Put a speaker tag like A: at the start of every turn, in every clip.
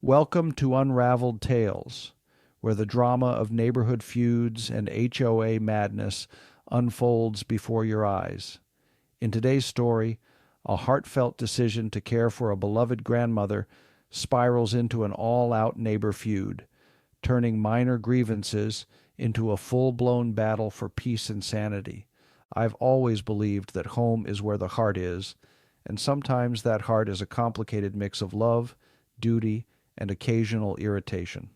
A: Welcome to Unraveled Tales, where the drama of neighborhood feuds and HOA madness unfolds before your eyes. In today's story, a heartfelt decision to care for a beloved grandmother spirals into an all-out neighbor feud, turning minor grievances into a full-blown battle for peace and sanity. I've always believed that home is where the heart is, and sometimes that heart is a complicated mix of love, duty, and occasional irritation.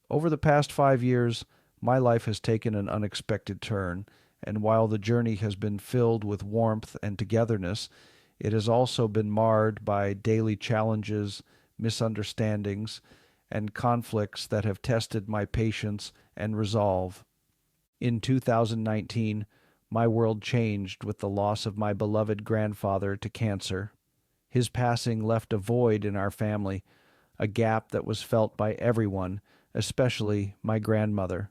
A: Over the past 5 years, my life has taken an unexpected turn, and while the journey has been filled with warmth and togetherness, it has also been marred by daily challenges, misunderstandings, and conflicts that have tested my patience and resolve. In 2019, my world changed with the loss of my beloved grandfather to cancer. His passing left a void in our family, a gap that was felt by everyone, especially my grandmother.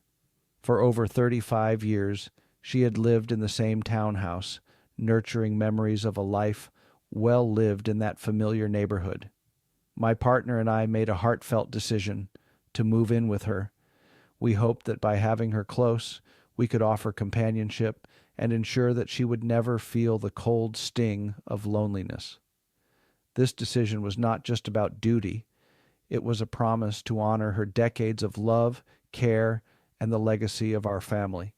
A: For over 35 years, she had lived in the same townhouse, nurturing memories of a life well lived in that familiar neighborhood. My partner and I made a heartfelt decision to move in with her. We hoped that by having her close, we could offer companionship and ensure that she would never feel the cold sting of loneliness. This decision was not just about duty. It was a promise to honor her decades of love, care, and the legacy of our family.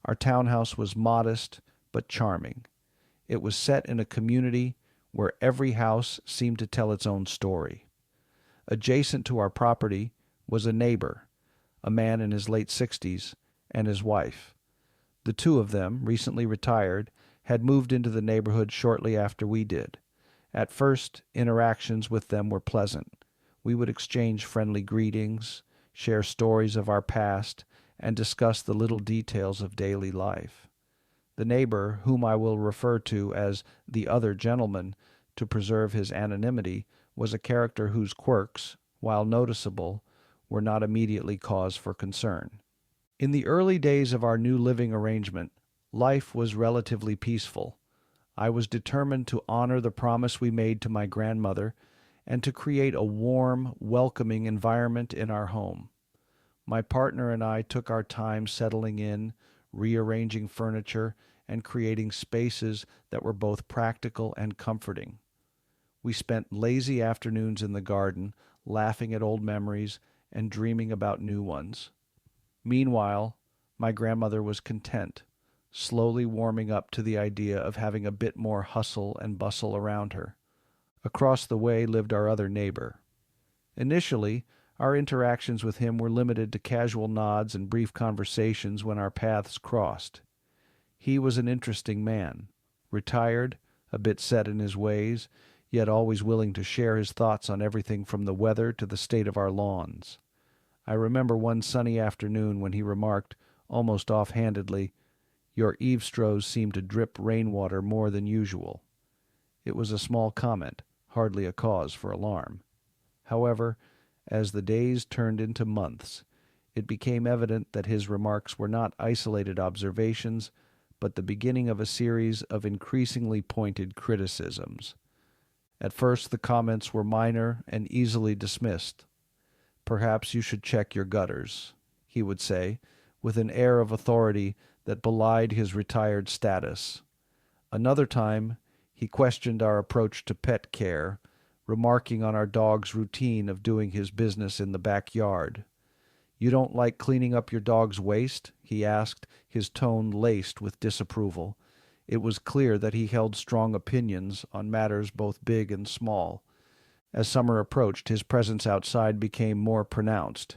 A: Our townhouse was modest but charming. It was set in a community where every house seemed to tell its own story. Adjacent to our property was a neighbor, a man in his late 60s, and his wife. The two of them, recently retired, had moved into the neighborhood shortly after we did. At first, interactions with them were pleasant. We would exchange friendly greetings, share stories of our past, and discuss the little details of daily life. The neighbor, whom I will refer to as the other gentleman to preserve his anonymity, was a character whose quirks, while noticeable, were not immediately cause for concern. In the early days of our new living arrangement, life was relatively peaceful. I was determined to honor the promise we made to my grandmother and to create a warm, welcoming environment in our home. My partner and I took our time settling in, rearranging furniture, and creating spaces that were both practical and comforting. We spent lazy afternoons in the garden, laughing at old memories and dreaming about new ones. Meanwhile, my grandmother was content, slowly warming up to the idea of having a bit more hustle and bustle around her. Across the way lived our other neighbor. Initially, our interactions with him were limited to casual nods and brief conversations when our paths crossed. He was an interesting man, retired, a bit set in his ways, yet always willing to share his thoughts on everything from the weather to the state of our lawns. I remember one sunny afternoon when he remarked, almost offhandedly, "Your eavesdrows seem to drip rainwater more than usual." It was a small comment, hardly a cause for alarm. However, as the days turned into months, it became evident that his remarks were not isolated observations, but the beginning of a series of increasingly pointed criticisms. At first, the comments were minor and easily dismissed. "Perhaps you should check your gutters," he would say, with an air of authority that belied his retired status. Another time, he questioned our approach to pet care, remarking on our dog's routine of doing his business in the backyard. "You don't like cleaning up your dog's waste?" he asked, his tone laced with disapproval. It was clear that he held strong opinions on matters both big and small. As summer approached, his presence outside became more pronounced.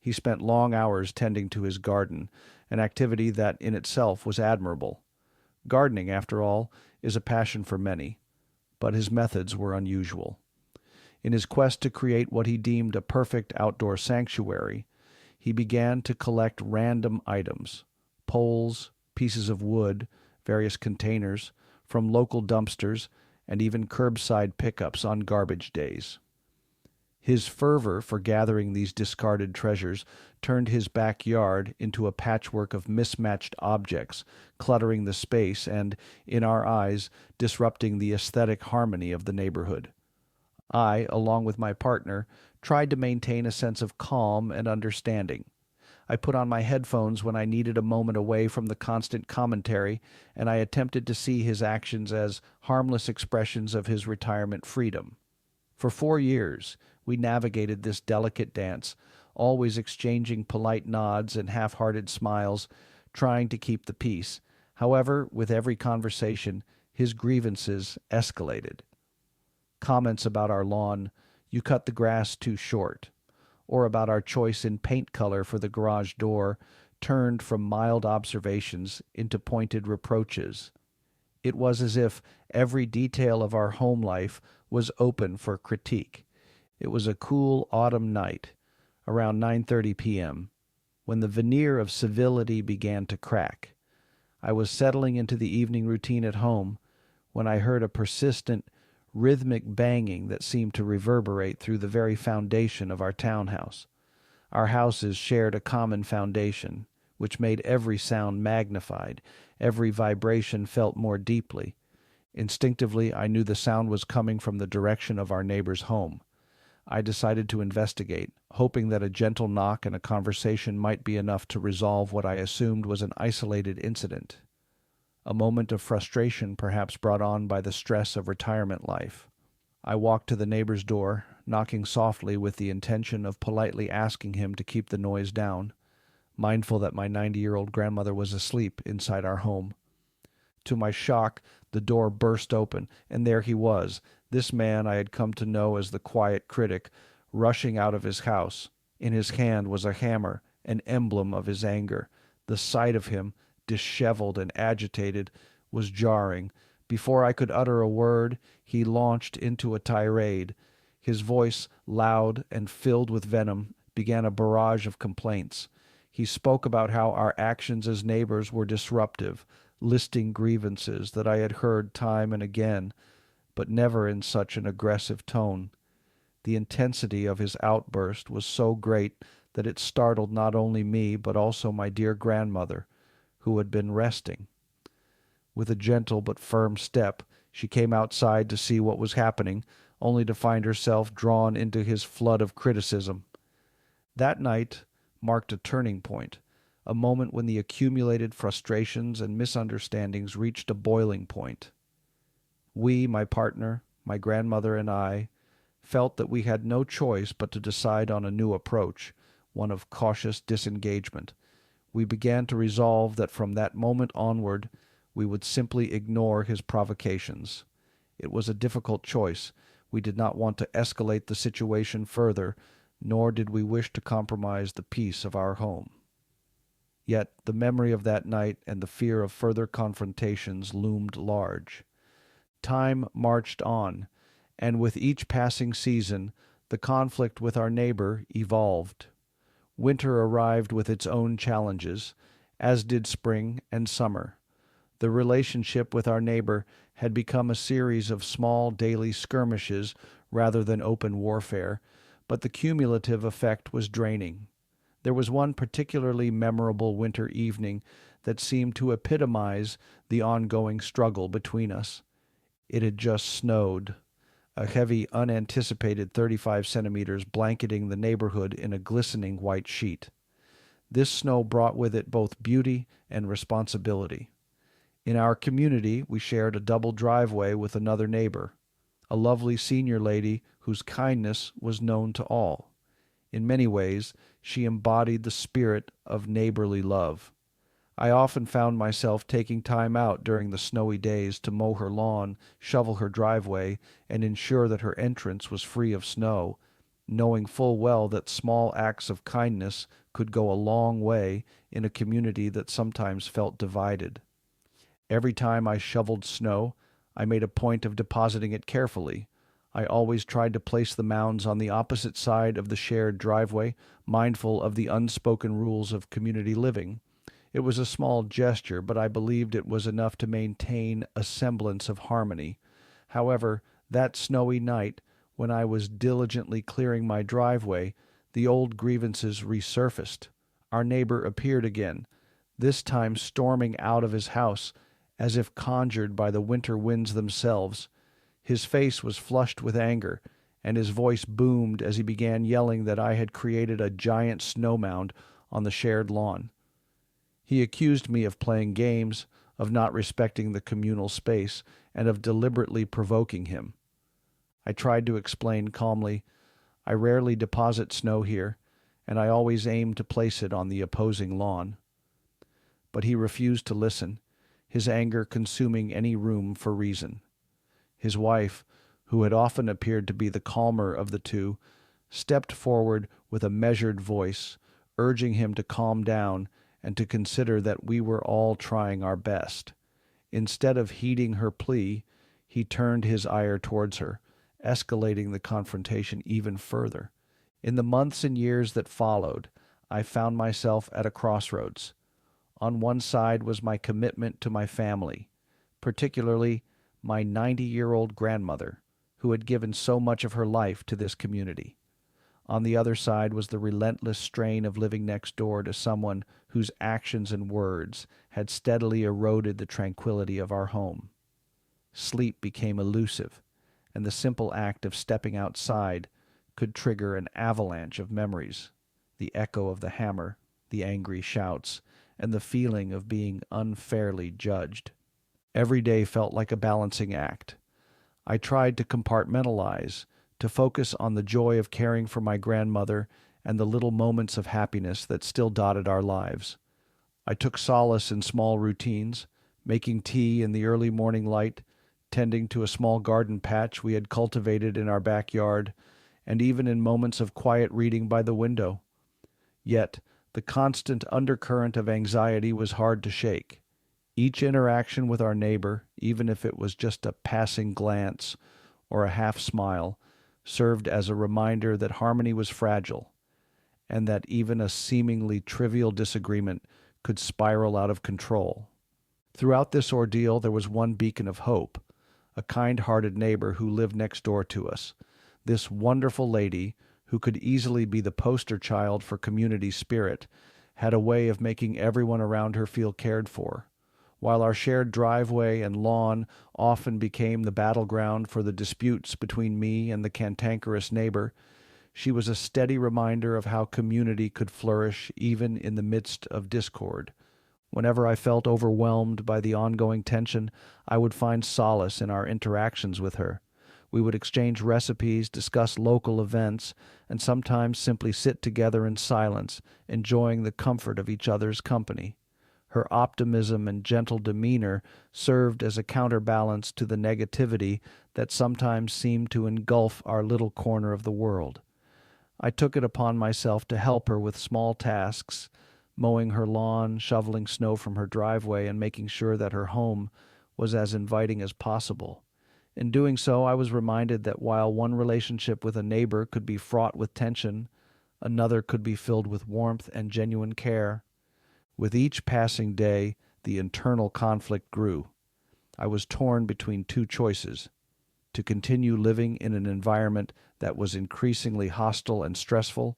A: He spent long hours tending to his garden, an activity that in itself was admirable. Gardening, after all, is a passion for many, but his methods were unusual. In his quest to create what he deemed a perfect outdoor sanctuary, he began to collect random items, poles, pieces of wood, various containers, from local dumpsters, and even curbside pickups on garbage days. His fervor for gathering these discarded treasures turned his backyard into a patchwork of mismatched objects, cluttering the space and, in our eyes, disrupting the aesthetic harmony of the neighborhood. I, along with my partner, tried to maintain a sense of calm and understanding. I put on my headphones when I needed a moment away from the constant commentary, and I attempted to see his actions as harmless expressions of his retirement freedom. For 4 years, we navigated this delicate dance, always exchanging polite nods and half-hearted smiles, trying to keep the peace. However, with every conversation, his grievances escalated. Comments about our lawn, "You cut the grass too short," or about our choice in paint color for the garage door, turned from mild observations into pointed reproaches. It was as if every detail of our home life was open for critique. It was a cool autumn night, around 9:30 p.m., when the veneer of civility began to crack. I was settling into the evening routine at home when I heard a persistent, rhythmic banging that seemed to reverberate through the very foundation of our townhouse. Our houses shared a common foundation, which made every sound magnified, every vibration felt more deeply. Instinctively, I knew the sound was coming from the direction of our neighbor's home. I decided to investigate, hoping that a gentle knock and a conversation might be enough to resolve what I assumed was an isolated incident. A moment of frustration perhaps brought on by the stress of retirement life. I walked to the neighbor's door, knocking softly with the intention of politely asking him to keep the noise down, mindful that my 90-year-old grandmother was asleep inside our home. To my shock, the door burst open, and there he was, this man I had come to know as the quiet critic, rushing out of his house. In his hand was a hammer, an emblem of his anger. The sight of him, disheveled and agitated, was jarring. Before I could utter a word, he launched into a tirade. His voice, loud and filled with venom, began a barrage of complaints. He spoke about how our actions as neighbors were disruptive, listing grievances that I had heard time and again, but never in such an aggressive tone. The intensity of his outburst was so great that it startled not only me but also my dear grandmother, who had been resting. With a gentle but firm step, she came outside to see what was happening, only to find herself drawn into his flood of criticism. That night marked a turning point, a moment when the accumulated frustrations and misunderstandings reached a boiling point. We, my partner, my grandmother, and I, felt that we had no choice but to decide on a new approach, one of cautious disengagement. We began to resolve that from that moment onward we would simply ignore his provocations. It was a difficult choice. We did not want to escalate the situation further, nor did we wish to compromise the peace of our home. Yet the memory of that night and the fear of further confrontations loomed large. Time marched on, and with each passing season, the conflict with our neighbor evolved. Winter arrived with its own challenges, as did spring and summer. The relationship with our neighbor had become a series of small daily skirmishes rather than open warfare, but the cumulative effect was draining. There was one particularly memorable winter evening that seemed to epitomize the ongoing struggle between us. It had just snowed, a heavy, unanticipated 35 centimeters blanketing the neighborhood in a glistening white sheet. This snow brought with it both beauty and responsibility. In our community, we shared a double driveway with another neighbor, a lovely senior lady whose kindness was known to all. In many ways, she embodied the spirit of neighborly love. I often found myself taking time out during the snowy days to mow her lawn, shovel her driveway, and ensure that her entrance was free of snow, knowing full well that small acts of kindness could go a long way in a community that sometimes felt divided. Every time I shoveled snow, I made a point of depositing it carefully. I always tried to place the mounds on the opposite side of the shared driveway, mindful of the unspoken rules of community living. It was a small gesture, but I believed it was enough to maintain a semblance of harmony. However, that snowy night, when I was diligently clearing my driveway, the old grievances resurfaced. Our neighbor appeared again, this time storming out of his house, as if conjured by the winter winds themselves. His face was flushed with anger, and his voice boomed as he began yelling that I had created a giant snow mound on the shared lawn. He accused me of playing games, of not respecting the communal space, and of deliberately provoking him. I tried to explain calmly, I rarely deposit snow here, and I always aim to place it on the opposing lawn. But he refused to listen, his anger consuming any room for reason. His wife, who had often appeared to be the calmer of the two, stepped forward with a measured voice, urging him to calm down and to consider that we were all trying our best. Instead of heeding her plea, he turned his ire towards her, escalating the confrontation even further. In the months and years that followed, I found myself at a crossroads. On one side was my commitment to my family, particularly my 90-year-old grandmother, who had given so much of her life to this community. On the other side was the relentless strain of living next door to someone whose actions and words had steadily eroded the tranquility of our home. Sleep became elusive, and the simple act of stepping outside could trigger an avalanche of memories, the echo of the hammer, the angry shouts, and the feeling of being unfairly judged. Every day felt like a balancing act. I tried to compartmentalize, to focus on the joy of caring for my grandmother and the little moments of happiness that still dotted our lives. I took solace in small routines, making tea in the early morning light, tending to a small garden patch we had cultivated in our backyard, and even in moments of quiet reading by the window. Yet, the constant undercurrent of anxiety was hard to shake. Each interaction with our neighbor, even if it was just a passing glance or a half smile, served as a reminder that harmony was fragile, and that even a seemingly trivial disagreement could spiral out of control. Throughout this ordeal, there was one beacon of hope, a kind-hearted neighbor who lived next door to us. This wonderful lady, who could easily be the poster child for community spirit, had a way of making everyone around her feel cared for. While our shared driveway and lawn often became the battleground for the disputes between me and the cantankerous neighbor, she was a steady reminder of how community could flourish even in the midst of discord. Whenever I felt overwhelmed by the ongoing tension, I would find solace in our interactions with her. We would exchange recipes, discuss local events, and sometimes simply sit together in silence, enjoying the comfort of each other's company. Her optimism and gentle demeanor served as a counterbalance to the negativity that sometimes seemed to engulf our little corner of the world. I took it upon myself to help her with small tasks, mowing her lawn, shoveling snow from her driveway, and making sure that her home was as inviting as possible. In doing so, I was reminded that while one relationship with a neighbor could be fraught with tension, another could be filled with warmth and genuine care. With each passing day, the internal conflict grew. I was torn between two choices: to continue living in an environment that was increasingly hostile and stressful,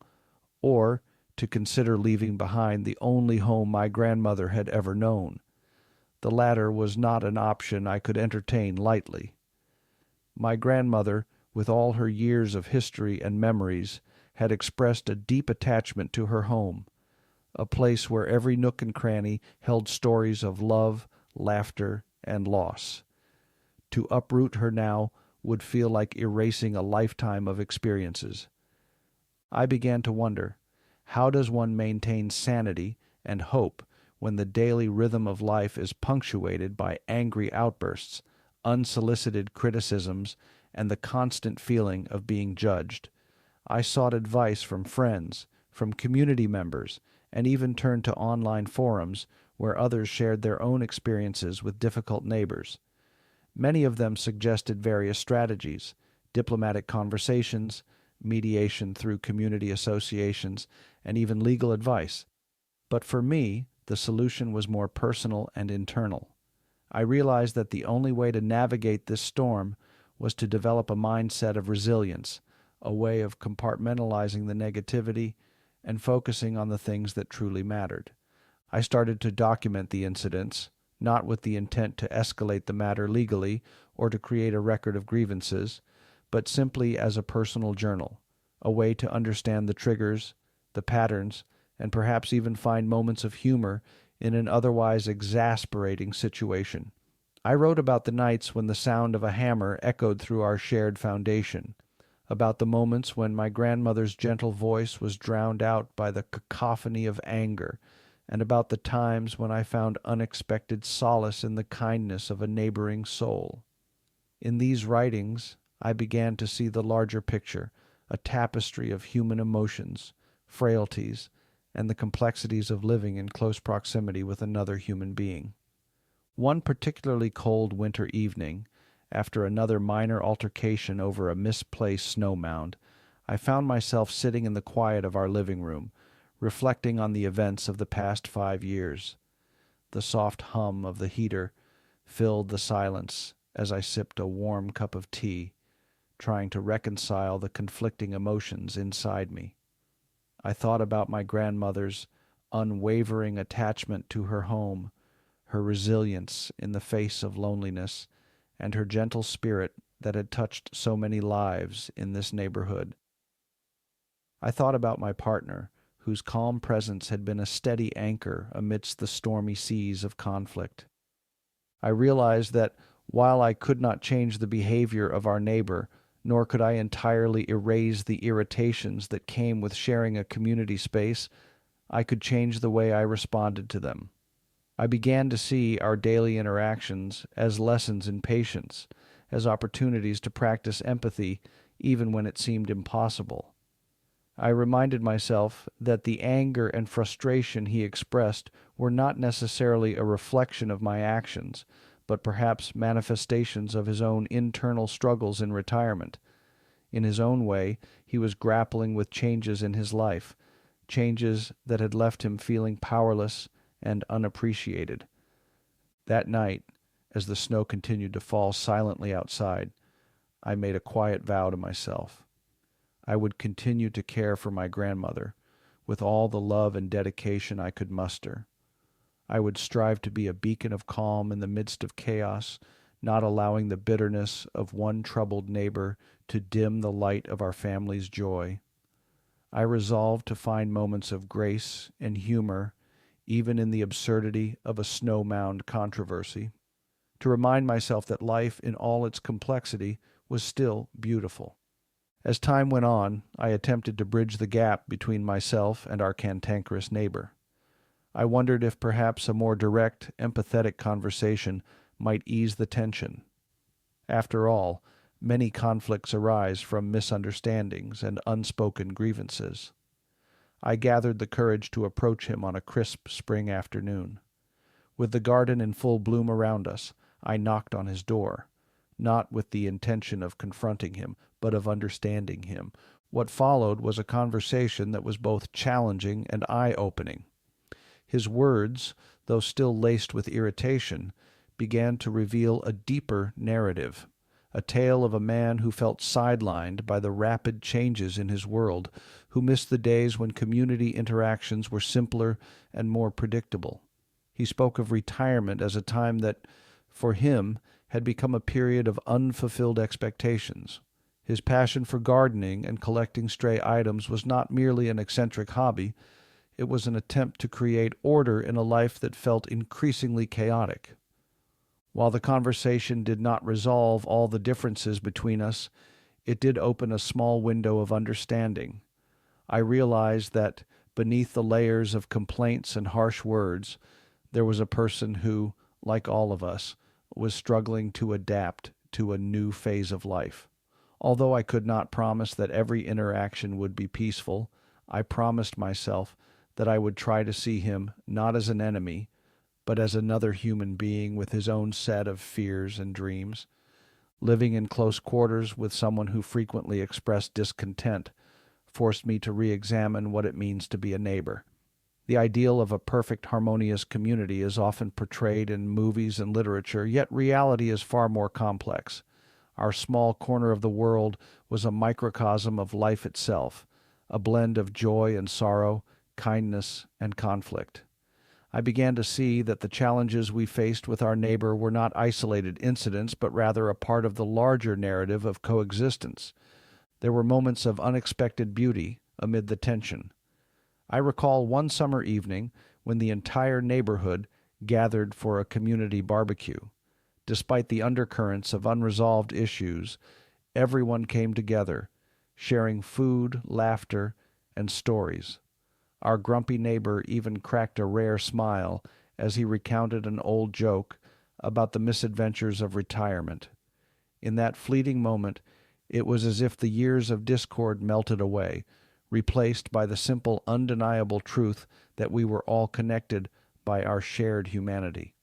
A: or to consider leaving behind the only home my grandmother had ever known. The latter was not an option I could entertain lightly. My grandmother, with all her years of history and memories, had expressed a deep attachment to her home, a place where every nook and cranny held stories of love, laughter, and loss. To uproot her now would feel like erasing a lifetime of experiences. I began to wonder, how does one maintain sanity and hope when the daily rhythm of life is punctuated by angry outbursts, unsolicited criticisms, and the constant feeling of being judged? I sought advice from friends, from community members, and even turned to online forums where others shared their own experiences with difficult neighbors. Many of them suggested various strategies: diplomatic conversations, mediation through community associations, and even legal advice. But for me, the solution was more personal and internal. I realized that the only way to navigate this storm was to develop a mindset of resilience, a way of compartmentalizing the negativity and focusing on the things that truly mattered. I started to document the incidents, not with the intent to escalate the matter legally or to create a record of grievances, but simply as a personal journal, a way to understand the triggers, the patterns, and perhaps even find moments of humor in an otherwise exasperating situation. I wrote about the nights when the sound of a hammer echoed through our shared foundation, about the moments when my grandmother's gentle voice was drowned out by the cacophony of anger, and about the times when I found unexpected solace in the kindness of a neighboring soul. In these writings, I began to see the larger picture, a tapestry of human emotions, frailties, and the complexities of living in close proximity with another human being. One particularly cold winter evening, after another minor altercation over a misplaced snow mound, I found myself sitting in the quiet of our living room, reflecting on the events of the past 5 years. The soft hum of the heater filled the silence as I sipped a warm cup of tea, trying to reconcile the conflicting emotions inside me. I thought about my grandmother's unwavering attachment to her home, her resilience in the face of loneliness, and her gentle spirit that had touched so many lives in this neighborhood. I thought about my partner, whose calm presence had been a steady anchor amidst the stormy seas of conflict. I realized that while I could not change the behavior of our neighbor, nor could I entirely erase the irritations that came with sharing a community space, I could change the way I responded to them. I began to see our daily interactions as lessons in patience, as opportunities to practice empathy even when it seemed impossible. I reminded myself that the anger and frustration he expressed were not necessarily a reflection of my actions, but perhaps manifestations of his own internal struggles in retirement. In his own way, he was grappling with changes in his life, changes that had left him feeling powerless and unappreciated. That night, as the snow continued to fall silently outside, I made a quiet vow to myself. I would continue to care for my grandmother with all the love and dedication I could muster. I would strive to be a beacon of calm in the midst of chaos, not allowing the bitterness of one troubled neighbor to dim the light of our family's joy. I resolved to find moments of grace and humor even in the absurdity of a snow mound controversy, to remind myself that life in all its complexity was still beautiful. As time went on, I attempted to bridge the gap between myself and our cantankerous neighbor. I wondered if perhaps a more direct, empathetic conversation might ease the tension. After all, many conflicts arise from misunderstandings and unspoken grievances. I gathered the courage to approach him on a crisp spring afternoon. With the garden in full bloom around us, I knocked on his door, not with the intention of confronting him, but of understanding him. What followed was a conversation that was both challenging and eye-opening. His words, though still laced with irritation, began to reveal a deeper narrative, a tale of a man who felt sidelined by the rapid changes in his world, who missed the days when community interactions were simpler and more predictable. He spoke of retirement as a time that, for him, had become a period of unfulfilled expectations. His passion for gardening and collecting stray items was not merely an eccentric hobby, it was an attempt to create order in a life that felt increasingly chaotic. While the conversation did not resolve all the differences between us, it did open a small window of understanding. I realized that beneath the layers of complaints and harsh words, there was a person who, like all of us, was struggling to adapt to a new phase of life. Although I could not promise that every interaction would be peaceful, I promised myself that I would try to see him not as an enemy, but as another human being with his own set of fears and dreams. Living in close quarters with someone who frequently expressed discontent forced me to re-examine what it means to be a neighbor. The ideal of a perfect, harmonious community is often portrayed in movies and literature, yet reality is far more complex. Our small corner of the world was a microcosm of life itself, a blend of joy and sorrow, kindness and conflict. I began to see that the challenges we faced with our neighbor were not isolated incidents, but rather a part of the larger narrative of coexistence. There were moments of unexpected beauty amid the tension. I recall one summer evening when the entire neighborhood gathered for a community barbecue. Despite the undercurrents of unresolved issues, everyone came together, sharing food, laughter, and stories. Our grumpy neighbor even cracked a rare smile as he recounted an old joke about the misadventures of retirement. In that fleeting moment, it was as if the years of discord melted away, replaced by the simple, undeniable truth that we were all connected by our shared humanity.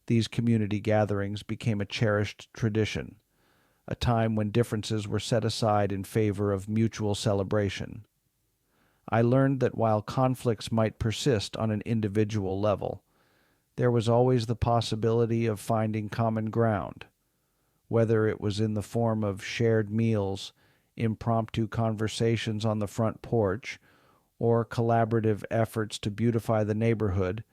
A: These community gatherings became a cherished tradition, a time when differences were set aside in favor of mutual celebration. I learned that while conflicts might persist on an individual level, there was always the possibility of finding common ground, whether it was in the form of shared meals, impromptu conversations on the front porch, or collaborative efforts to beautify the neighborhood.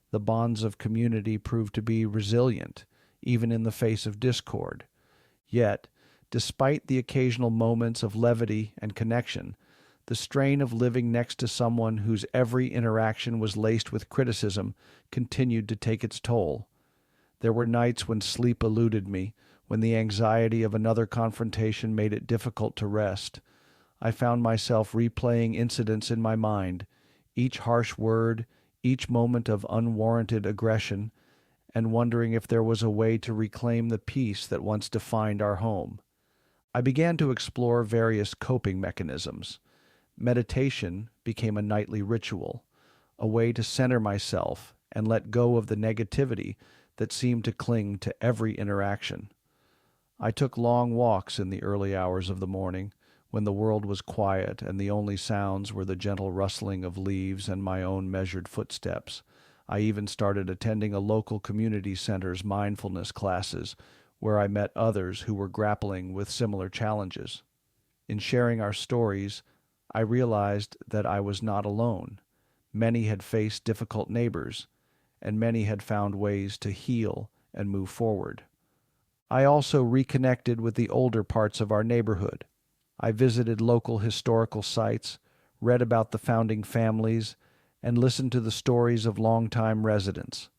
A: The bonds of community proved to be resilient, even in the face of discord. Yet, despite the occasional moments of levity and connection, the strain of living next to someone whose every interaction was laced with criticism continued to take its toll. There were nights when sleep eluded me, when the anxiety of another confrontation made it difficult to rest. I found myself replaying incidents in my mind, each harsh word, each moment of unwarranted aggression, and wondering if there was a way to reclaim the peace that once defined our home. I began to explore various coping mechanisms. Meditation became a nightly ritual, a way to center myself and let go of the negativity that seemed to cling to every interaction. I took long walks in the early hours of the morning, when the world was quiet and the only sounds were the gentle rustling of leaves and my own measured footsteps. I even started attending a local community center's mindfulness classes, where I met others who were grappling with similar challenges. In sharing our stories, I realized that I was not alone. Many had faced difficult neighbors, and many had found ways to heal and move forward. I also reconnected with the older parts of our neighborhood. I visited local historical sites, read about the founding families, and listened to the stories of longtime residents.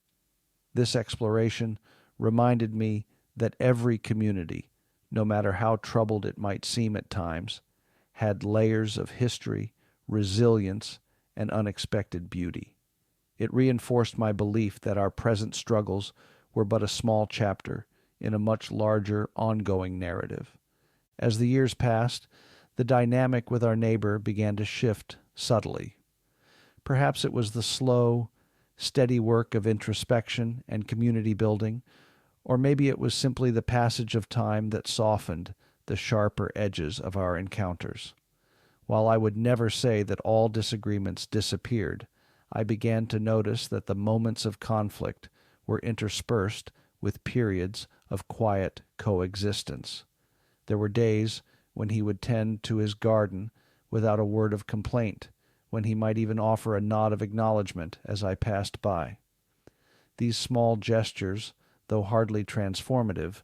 A: This exploration reminded me that every community, no matter how troubled it might seem at times, had layers of history, resilience, and unexpected beauty. It reinforced my belief that our present struggles were but a small chapter in a much larger, ongoing narrative. As the years passed, the dynamic with our neighbor began to shift subtly. Perhaps it was the slow, steady work of introspection and community building, or maybe it was simply the passage of time that softened the sharper edges of our encounters. While I would never say that all disagreements disappeared, I began to notice that the moments of conflict were interspersed with periods of quiet coexistence. There were days when he would tend to his garden without a word of complaint, when he might even offer a nod of acknowledgement as I passed by. These small gestures, though hardly transformative,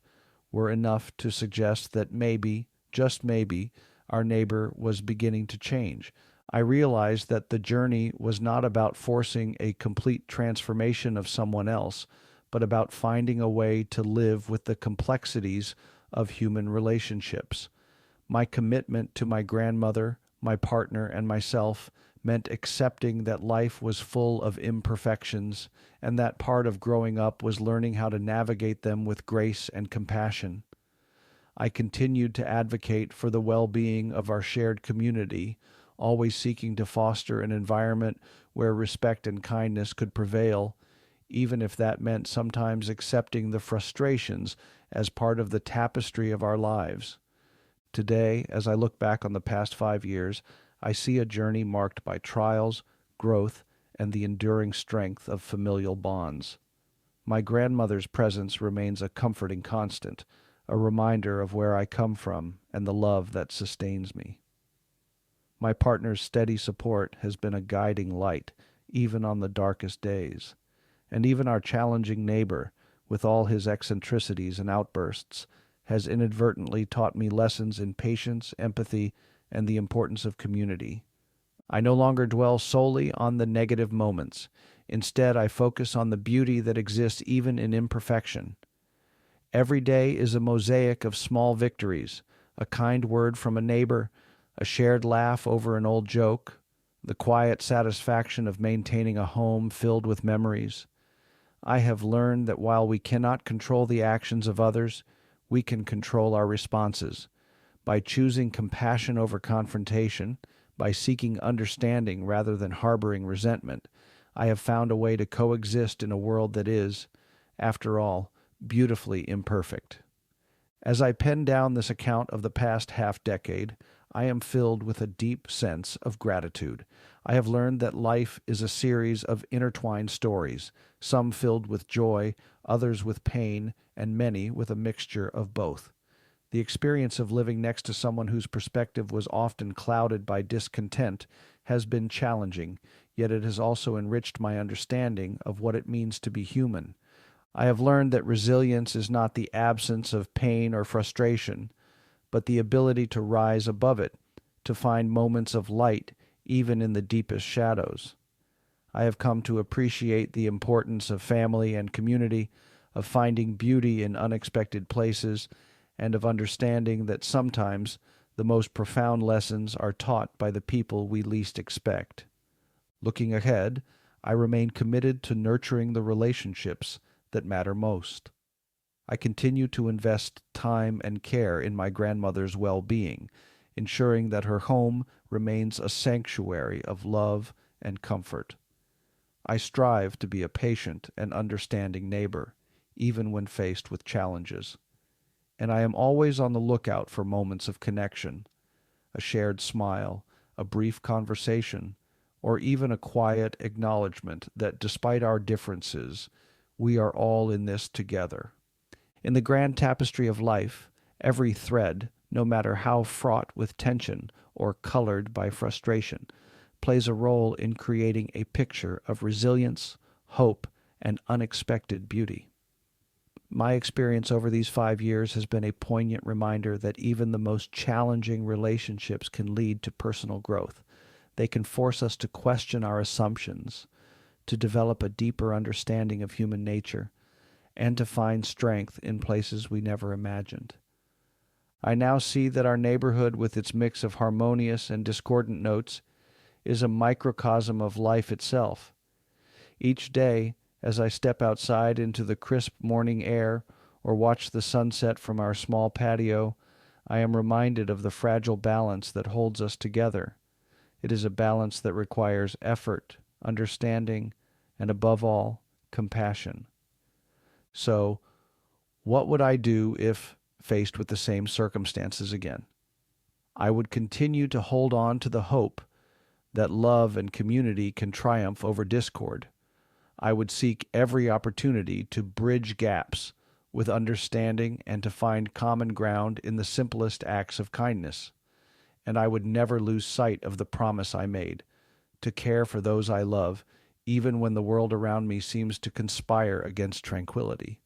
A: were enough to suggest that maybe, just maybe, our neighbor was beginning to change. I realized that the journey was not about forcing a complete transformation of someone else, but about finding a way to live with the complexities of human relationships. My commitment to my grandmother, my partner, and myself meant accepting that life was full of imperfections, and that part of growing up was learning how to navigate them with grace and compassion. I continued to advocate for the well-being of our shared community, always seeking to foster an environment where respect and kindness could prevail, even if that meant sometimes accepting the frustrations as part of the tapestry of our lives. Today, as I look back on the past 5 years, I see a journey marked by trials, growth, and the enduring strength of familial bonds. My grandmother's presence remains a comforting constant, a reminder of where I come from and the love that sustains me. My partner's steady support has been a guiding light, even on the darkest days. And even our challenging neighbor, with all his eccentricities and outbursts, has inadvertently taught me lessons in patience, empathy, and the importance of community. I no longer dwell solely on the negative moments. Instead, I focus on the beauty that exists even in imperfection. Every day is a mosaic of small victories, a kind word from a neighbor, a shared laugh over an old joke, the quiet satisfaction of maintaining a home filled with memories. I have learned that while we cannot control the actions of others, we can control our responses. By choosing compassion over confrontation, by seeking understanding rather than harboring resentment, I have found a way to coexist in a world that is, after all, beautifully imperfect. As I pen down this account of the past half-decade, I am filled with a deep sense of gratitude. I have learned that life is a series of intertwined stories, some filled with joy, others with pain, and many with a mixture of both. The experience of living next to someone whose perspective was often clouded by discontent has been challenging, yet it has also enriched my understanding of what it means to be human. I have learned that resilience is not the absence of pain or frustration, but the ability to rise above it, to find moments of light even in the deepest shadows. I have come to appreciate the importance of family and community, of finding beauty in unexpected places, and of understanding that sometimes the most profound lessons are taught by the people we least expect. Looking ahead, I remain committed to nurturing the relationships that matter most. I continue to invest time and care in my grandmother's well-being, ensuring that her home remains a sanctuary of love and comfort. I strive to be a patient and understanding neighbor, even when faced with challenges. And I am always on the lookout for moments of connection, a shared smile, a brief conversation, or even a quiet acknowledgement that despite our differences, we are all in this together. In the grand tapestry of life, every thread, no matter how fraught with tension or colored by frustration, plays a role in creating a picture of resilience, hope, and unexpected beauty. My experience over these 5 years has been a poignant reminder that even the most challenging relationships can lead to personal growth. They can force us to question our assumptions, to develop a deeper understanding of human nature, and to find strength in places we never imagined. I now see that our neighborhood, with its mix of harmonious and discordant notes, is a microcosm of life itself. Each day, as I step outside into the crisp morning air or watch the sunset from our small patio, I am reminded of the fragile balance that holds us together. It is a balance that requires effort, understanding, and above all, compassion. So, what would I do if faced with the same circumstances again? I would continue to hold on to the hope that love and community can triumph over discord. I would seek every opportunity to bridge gaps with understanding and to find common ground in the simplest acts of kindness. And I would never lose sight of the promise I made, to care for those I love, even when the world around me seems to conspire against tranquility.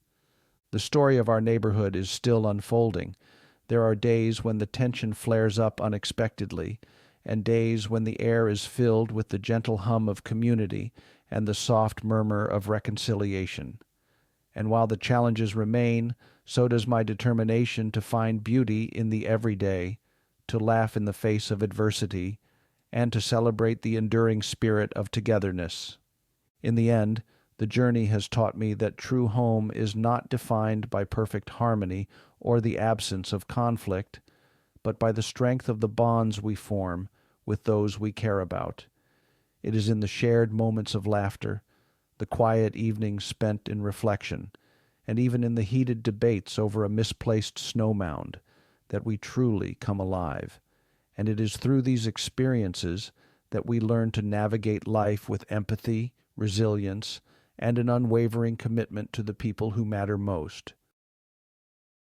A: The story of our neighborhood is still unfolding. There are days when the tension flares up unexpectedly, and days when the air is filled with the gentle hum of community and the soft murmur of reconciliation. And while the challenges remain, so does my determination to find beauty in the everyday, to laugh in the face of adversity, and to celebrate the enduring spirit of togetherness. In the end, the journey has taught me that true home is not defined by perfect harmony or the absence of conflict, but by the strength of the bonds we form with those we care about. It is in the shared moments of laughter, the quiet evenings spent in reflection, and even in the heated debates over a misplaced snow mound that we truly come alive. And it is through these experiences that we learn to navigate life with empathy, resilience, and an unwavering commitment to the people who matter most.